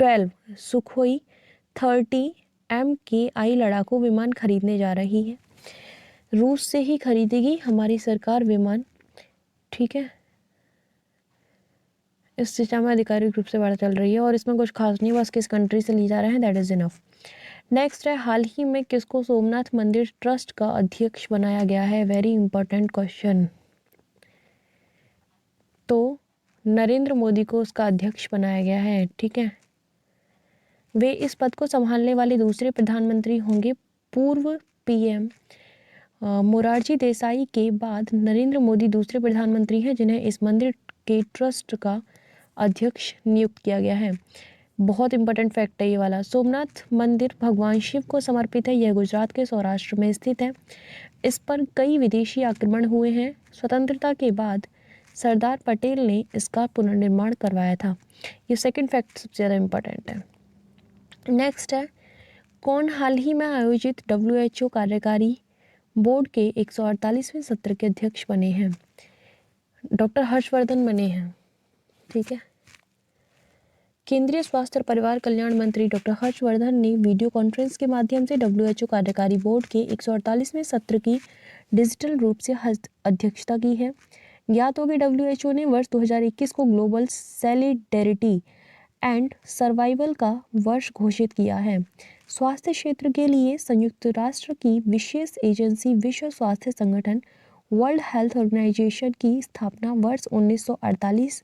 S1: 12 सुखोई 30 MKI लड़ाकू विमान खरीदने जा रही है? रूस से ही खरीदेगी हमारी सरकार विमान। ठीक है, इस सिस्टम में आधिकारिक रूप से बात चल रही है और इसमें कुछ खास नहीं, बस किस कंट्री से ली जा रहे हैं, दैट इज इनफ। नेक्स्ट है, हाल ही में किसको सोमनाथ मंदिर ट्रस्ट का अध्यक्ष बनाया गया है? Very important question. तो नरेंद्र मोदी को उसका अध्यक्ष बनाया गया है। ठीक है, वे इस पद को संभालने वाले दूसरे प्रधानमंत्री होंगे। पूर्व पीएम मोरारजी देसाई के बाद नरेंद्र मोदी दूसरे प्रधानमंत्री हैं जिन्हें इस मंदिर के ट्रस्ट का अध्यक्ष नियुक्त किया गया है। बहुत इंपॉर्टेंट फैक्ट है ये वाला। सोमनाथ मंदिर भगवान शिव को समर्पित है। यह गुजरात के सौराष्ट्र में स्थित है। इस पर कई विदेशी आक्रमण हुए हैं। स्वतंत्रता के बाद सरदार पटेल ने इसका पुनर्निर्माण करवाया था। ये सेकंड फैक्ट सबसे ज़्यादा इम्पोर्टेंट है। नेक्स्ट है, कौन हाल ही में आयोजित WHO कार्यकारी बोर्ड के 148वें सत्र के अध्यक्ष बने हैं? डॉक्टर हर्षवर्धन बने हैं। ठीक है, केंद्रीय स्वास्थ्य और परिवार कल्याण मंत्री डॉक्टर हर्षवर्धन ने वीडियो कॉन्फ्रेंस के माध्यम से WHO कार्यकारी बोर्ड के 148वें सत्र की डिजिटल रूप से अध्यक्षता की है। ज्ञात हो कि WHO ने वर्ष 2021 को ग्लोबल सॉलिडेरिटी एंड सर्वाइवल का वर्ष घोषित किया है। स्वास्थ्य क्षेत्र के लिए संयुक्त राष्ट्र की विशेष एजेंसी विश्व स्वास्थ्य संगठन वर्ल्ड हेल्थ ऑर्गेनाइजेशन की स्थापना वर्ष 1948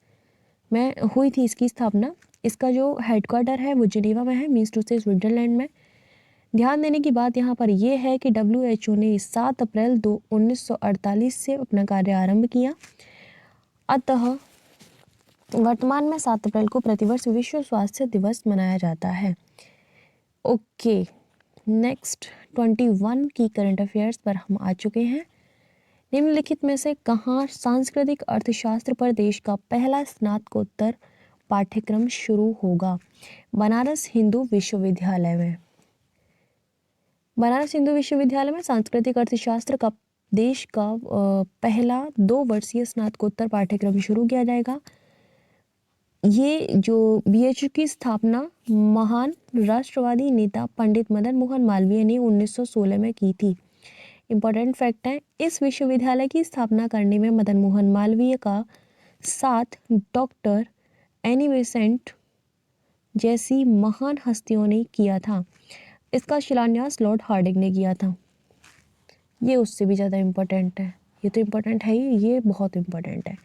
S1: में हुई थी। इसकी स्थापना, इसका जो हेडक्वार्टर है वो जिनेवा में है, मीन्स टू से स्विट्जरलैंड में। ध्यान देने की बात यहाँ पर यह है कि WHO ने 7 अप्रैल 1948 से अपना कार्य आरंभ किया। अतः वर्तमान में 7 अप्रैल को प्रतिवर्ष विश्व स्वास्थ्य दिवस मनाया जाता है। ओके, नेक्स्ट 21 की करंट अफेयर्स पर हम आ चुके हैं। निम्नलिखित में से कहाँ सांस्कृतिक अर्थशास्त्र पर देश का पहला स्नातकोत्तर पाठ्यक्रम शुरू होगा? बनारस हिंदू विश्वविद्यालय में। बनारस हिंदू विश्वविद्यालय में सांस्कृतिक अर्थशास्त्र का देश का पहला 2 वर्षीय स्नातकोत्तर पाठ्यक्रम शुरू किया जाएगा। ये जो बीएचयू की स्थापना महान राष्ट्रवादी नेता पंडित मदन मोहन मालवीय ने 1916 में की थी। इम्पोर्टेंट फैक्ट है, इस विश्वविद्यालय की स्थापना करने में मदन मोहन मालवीय का साथ डॉक्टर एनी बेसेंट जैसी महान हस्तियों ने किया था। इसका शिलान्यास लॉर्ड हार्डिंग ने किया था। ये उससे भी ज़्यादा इम्पोर्टेंट है, ये तो इम्पोर्टेंट है ही, ये बहुत इम्पोर्टेंट है।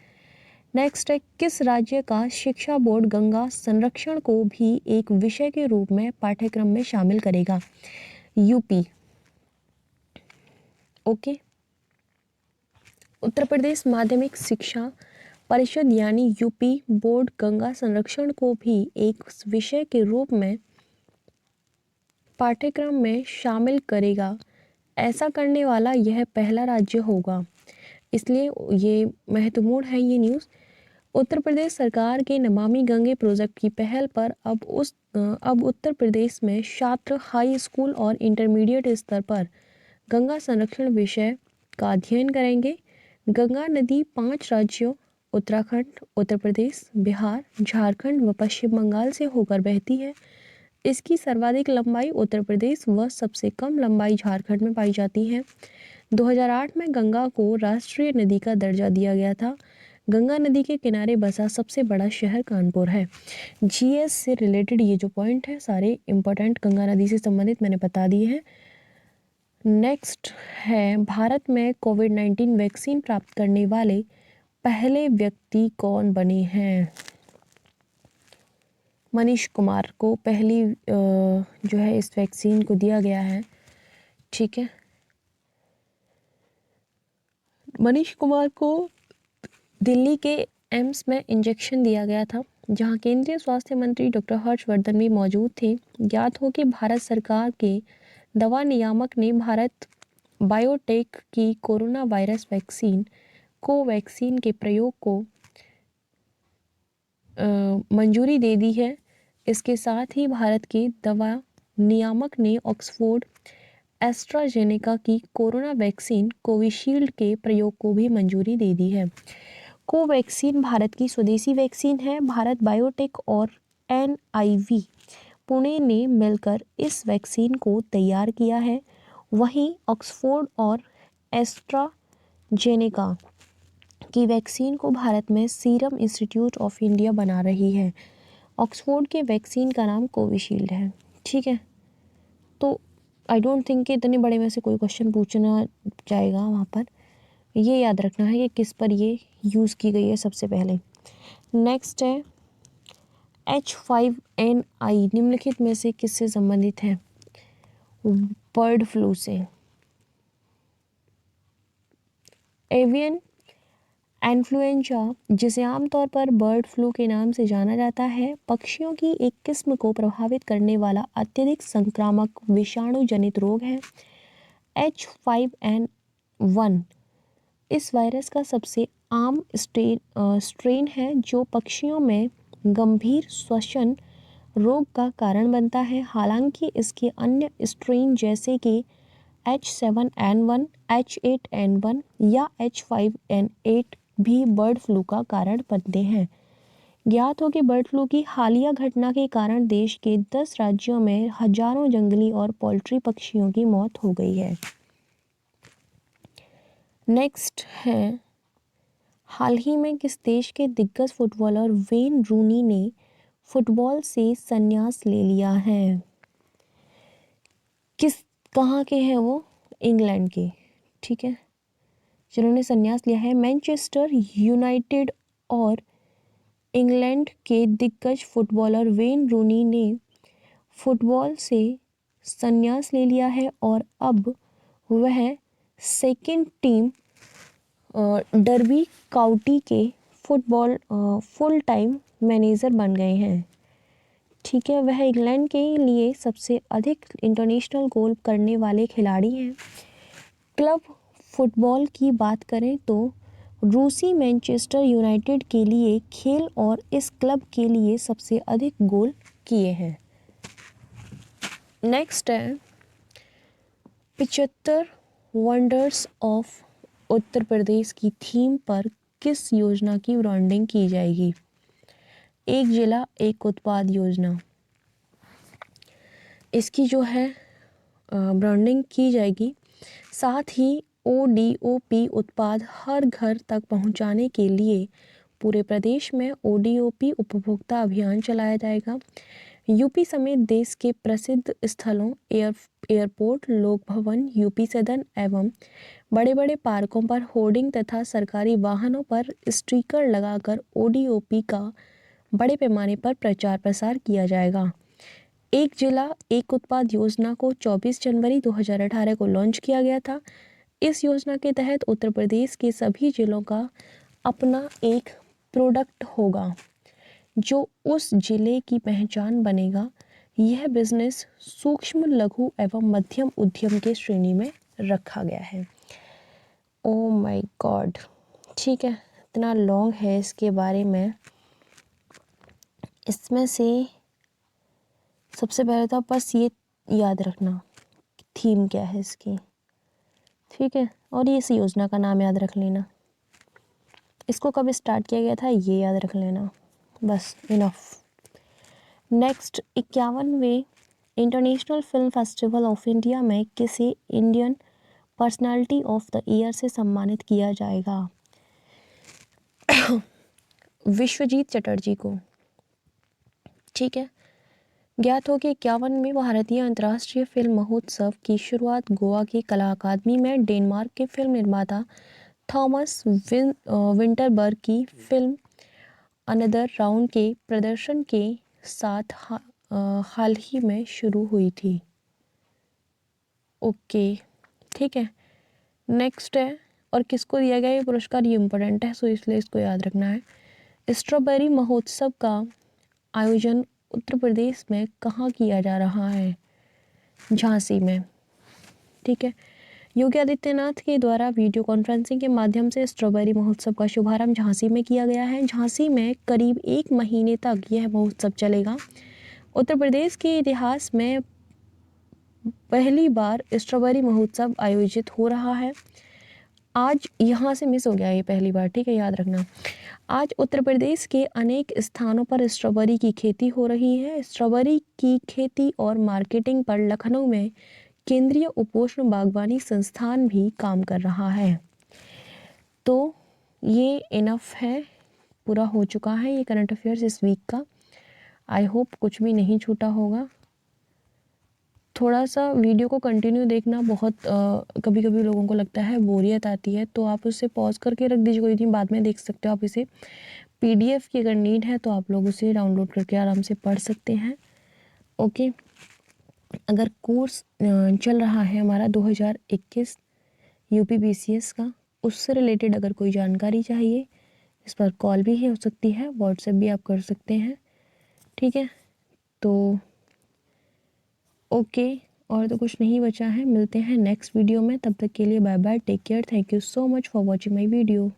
S1: नेक्स्ट है, किस राज्य का शिक्षा बोर्ड गंगा संरक्षण को भी एक विषय के रूप में पाठ्यक्रम में शामिल करेगा? यूपी। ओके। उत्तर प्रदेश माध्यमिक शिक्षा परिषद यानी यूपी बोर्ड गंगा संरक्षण को भी एक विषय के रूप में पाठ्यक्रम में शामिल करेगा। ऐसा करने वाला यह पहला राज्य होगा, इसलिए ये महत्वपूर्ण है ये न्यूज़। उत्तर प्रदेश सरकार के नमामि गंगे प्रोजेक्ट की पहल पर अब उत्तर प्रदेश में छात्र हाई स्कूल और इंटरमीडिएट स्तर पर गंगा संरक्षण विषय का अध्ययन करेंगे। गंगा नदी 5 राज्यों उत्तराखंड, उत्तर प्रदेश, बिहार, झारखंड व पश्चिम बंगाल से होकर बहती है। इसकी सर्वाधिक लंबाई उत्तर प्रदेश व सबसे कम लंबाई झारखंड में पाई जाती है। 2008 में गंगा को राष्ट्रीय नदी का दर्जा दिया गया था। गंगा नदी के किनारे बसा सबसे बड़ा शहर कानपुर है। जीएस से रिलेटेड ये जो पॉइंट है सारे इम्पोर्टेंट गंगा नदी से संबंधित मैंने बता दिए हैं। नेक्स्ट है, भारत में कोविड-19 वैक्सीन प्राप्त करने वाले पहले व्यक्ति कौन बने हैं? मनीष कुमार को पहली जो है इस वैक्सीन को दिया गया है। ठीक है, मनीष कुमार को दिल्ली के एम्स में इंजेक्शन दिया गया था, जहां केंद्रीय स्वास्थ्य मंत्री डॉक्टर हर्षवर्धन भी मौजूद थे। ज्ञात हो कि भारत सरकार के दवा नियामक ने भारत बायोटेक की कोरोना वायरस वैक्सीन कोवैक्सीन के प्रयोग को मंजूरी दे दी है। इसके साथ ही भारत के दवा नियामक ने ऑक्सफोर्ड एस्ट्राजेनेका की कोरोना वैक्सीन कोविशील्ड के प्रयोग को भी मंजूरी दे दी है। कोवैक्सीन भारत की स्वदेशी वैक्सीन है। भारत बायोटेक और एनआईवी पुणे ने मिलकर इस वैक्सीन को तैयार किया है। वहीं ऑक्सफोर्ड और एस्ट्राजेनेका की वैक्सीन को भारत में सीरम इंस्टीट्यूट ऑफ इंडिया बना रही है। ऑक्सफोर्ड के वैक्सीन का नाम कोविशील्ड है। ठीक है, तो आई डोंट थिंक कि इतने बड़े में से कोई क्वेश्चन पूछना जाएगा वहाँ पर। ये याद रखना है कि किस पर ये यूज़ की गई है सबसे पहले। नेक्स्ट है, H5N1 निम्नलिखित में से किससे संबंधित है? बर्ड फ्लू से। एवियन इन्फ्लुएंजा, जिसे आमतौर पर बर्ड फ्लू के नाम से जाना जाता है, पक्षियों की एक किस्म को प्रभावित करने वाला अत्यधिक संक्रामक विषाणु जनित रोग है। H5N1 इस वायरस का सबसे आम स्ट्रेन है जो पक्षियों में गंभीर श्वसन रोग का कारण बनता है। हालांकि इसके अन्य स्ट्रेन जैसे कि H7N1, H8N1 या H5N8 भी बर्ड फ्लू का कारण बनते हैं। ज्ञात हो कि बर्ड फ्लू की हालिया घटना के कारण देश के 10 राज्यों में हजारों जंगली और पोल्ट्री पक्षियों की मौत हो गई है। नेक्स्ट है, हाल ही में किस देश के दिग्गज फुटबॉलर वेन रूनी ने फुटबॉल से संन्यास ले लिया है? कहाँ के हैं वो? इंग्लैंड के। ठीक है, जिन्होंने संन्यास लिया है। मैनचेस्टर यूनाइटेड और इंग्लैंड के दिग्गज फुटबॉलर वेन रूनी ने फुटबॉल से संन्यास ले लिया है और अब वह सेकंड टीम डर्बी काउंटी के फुटबॉल फुल टाइम मैनेजर बन गए हैं। ठीक है, वह इंग्लैंड के लिए सबसे अधिक इंटरनेशनल गोल करने वाले खिलाड़ी हैं। क्लब फुटबॉल की बात करें तो रूसी मैनचेस्टर यूनाइटेड के लिए खेल और इस क्लब के लिए सबसे अधिक गोल किए हैं। नेक्स्ट है, 75 वंडर्स ऑफ
S2: उत्तर प्रदेश की थीम पर किस योजना की ब्रांडिंग की जाएगी? एक जिला एक उत्पाद योजना, इसकी जो है ब्रांडिंग की जाएगी। साथ ही ODOP उत्पाद हर घर तक पहुंचाने के लिए पूरे प्रदेश में ODOP उपभोक्ता अभियान चलाया जाएगा। यूपी समेत देश के प्रसिद्ध स्थलों एयरपोर्ट, लोक भवन, यूपी सदन एवं बड़े बड़े पार्कों पर होर्डिंग तथा सरकारी वाहनों पर स्टिकर लगाकर ODOP का बड़े पैमाने पर प्रचार प्रसार किया जाएगा। एक जिला एक उत्पाद योजना को 24 जनवरी 2018 को लॉन्च किया गया था। इस योजना के तहत उत्तर प्रदेश के सभी जिलों का अपना एक प्रोडक्ट होगा जो उस जिले की पहचान बनेगा। यह बिजनेस सूक्ष्म, लघु एवं मध्यम उद्यम के श्रेणी में रखा गया है। ओ माय गॉड, ठीक है, इतना लॉन्ग है इसके बारे में। इसमें से सबसे पहले तो बस ये याद रखना थीम क्या है इसकी, ठीक है, और ये इस योजना का नाम याद रख लेना। इसको कब स्टार्ट किया गया था ये याद रख लेना, बस इनफ। नेक्स्ट, 51वें International Film Festival of India में किसे Indian Personality of the Year से सम्मानित किया जाएगा? विश्वजीत चटर्जी को, ठीक है। ज्ञात हो कि 51वें भारतीय अंतर्राष्ट्रीय फिल्म महोत्सव की शुरुआत गोवा के कला अकादमी में डेनमार्क के फिल्म निर्माता थॉमस विंटरबर्ग की फिल्म अनदर राउंड के प्रदर्शन के साथ हाल ही में शुरू हुई थी। ओके, ठीक है। नेक्स्ट है, और किसको दिया गया ये पुरस्कार, ये इम्पोर्टेंट है, सो इसलिए इसको याद रखना है। स्ट्रॉबेरी महोत्सव का आयोजन उत्तर प्रदेश में कहाँ किया जा रहा है? झांसी में, ठीक है। योगी आदित्यनाथ के द्वारा वीडियो कॉन्फ्रेंसिंग के माध्यम से स्ट्रॉबेरी महोत्सव का शुभारंभ झांसी में किया गया है। झांसी में करीब 1 महीने तक यह महोत्सव चलेगा। उत्तर प्रदेश के इतिहास में पहली बार स्ट्रॉबेरी महोत्सव आयोजित हो रहा है। आज यहाँ से मिस हो गया ये पहली बार, ठीक है, याद रखना। आज उत्तर प्रदेश के अनेक स्थानों पर स्ट्रॉबेरी की खेती हो रही है। स्ट्रॉबेरी की खेती और मार्केटिंग पर लखनऊ में केंद्रीय उपोष्ण बागवानी संस्थान भी काम कर रहा है। तो ये इनफ है, पूरा हो चुका है ये करंट अफेयर्स इस वीक का। आई होप कुछ भी नहीं छूटा होगा। थोड़ा सा वीडियो को कंटिन्यू देखना, बहुत कभी कभी लोगों को लगता है बोरियत आती है, तो आप उसे पॉज करके रख दीजिए, कोई नहीं, बाद में देख सकते हो आप इसे। PDF की अगर नीड है तो आप लोग उसे डाउनलोड करके आराम से पढ़ सकते हैं। ओके, अगर कोर्स चल रहा है हमारा 2021 UPBCS का, उससे रिलेटेड अगर कोई जानकारी चाहिए, इस पर कॉल भी हो सकती है, व्हाट्सएप भी आप कर सकते हैं, ठीक है। तो ओके, और तो कुछ नहीं बचा है। मिलते हैं नेक्स्ट वीडियो में, तब तक के लिए bye bye, take care, thank you so much for watching my video.